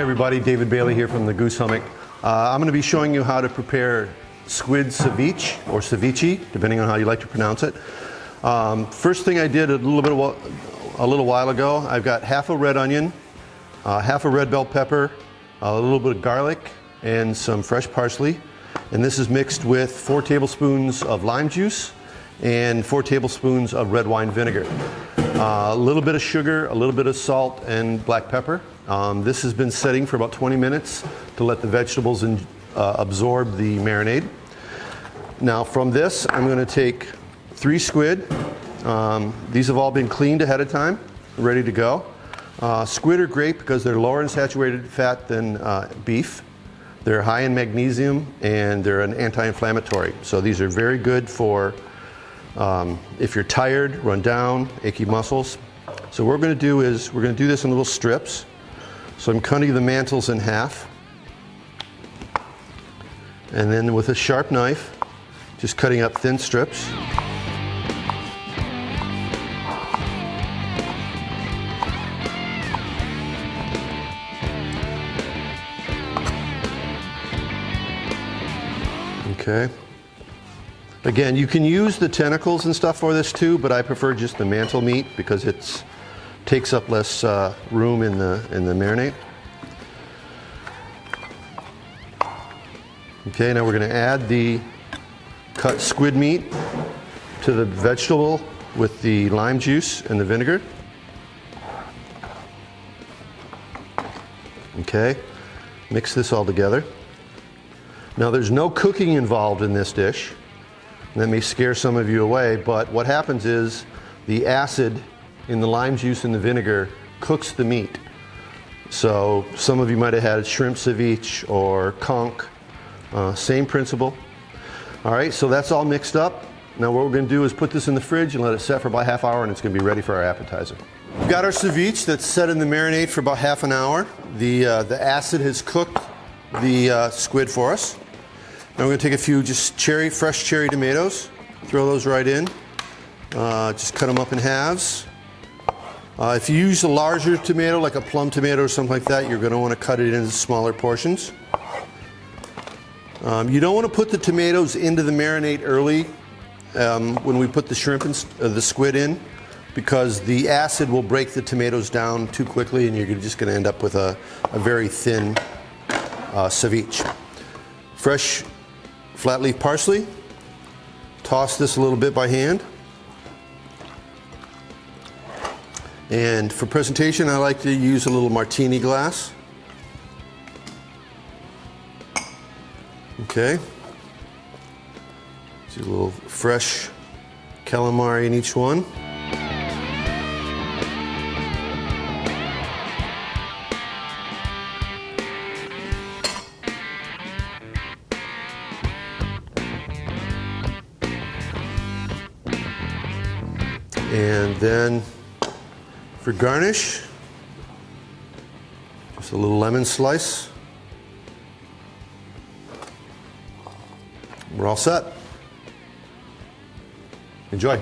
everybody, David Bailey here from the Goose Hummock. I'm going to be showing you how to prepare Squid Ceviche, or Ceviche, depending on how you like to pronounce it. First thing I did a little while ago, I've got half a red onion, half a red bell pepper, a little bit of garlic, and some fresh parsley. And this is mixed with 4 tablespoons of lime juice and 4 tablespoons of red wine vinegar. A little bit of sugar, a little bit of salt, and black pepper. This has been setting for about 20 minutes to let the vegetables absorb the marinade. Now from this, I'm going to take 3 squid. These have all been cleaned ahead of time, ready to go. Squid are great because they're lower in saturated fat than beef. They're high in magnesium and they're an anti-inflammatory. So these are very good for if you're tired, run down, achy muscles. So what we're going to do is we're going to do this in little strips. So I'm cutting the mantles in half. And then with a sharp knife, just cutting up thin strips. Okay. Again, you can use the tentacles and stuff for this too, but I prefer just the mantle meat because it takes up less room in the marinade. Okay, now we're going to add the cut squid meat to the vegetable with the lime juice and the vinegar. Okay, mix this all together. Now there's no cooking involved in this dish. That may scare some of you away, but what happens is the acid in the lime juice and the vinegar cooks the meat. So some of you might have had shrimp ceviche or conch, same principle. All right, so that's all mixed up. Now what we're going to do is put this in the fridge and let it set for about a half hour, and it's going to be ready for our appetizer. We've got our ceviche that's set in the marinade for about half an hour. The acid has cooked the squid for us. Now we're going to take a few just fresh cherry tomatoes, throw those right in, just cut them up in halves. If you use a larger tomato, like a plum tomato or something like that, you're going to want to cut it into smaller portions. You don't want to put the tomatoes into the marinade early when we put the shrimp and the squid in, because the acid will break the tomatoes down too quickly and you're just going to end up with a very thin ceviche. Fresh flat leaf parsley. Toss this a little bit by hand. And for presentation, I like to use a little martini glass. Okay. See a little fresh calamari in each one. And then for garnish, just a little lemon slice. We're all set. Enjoy.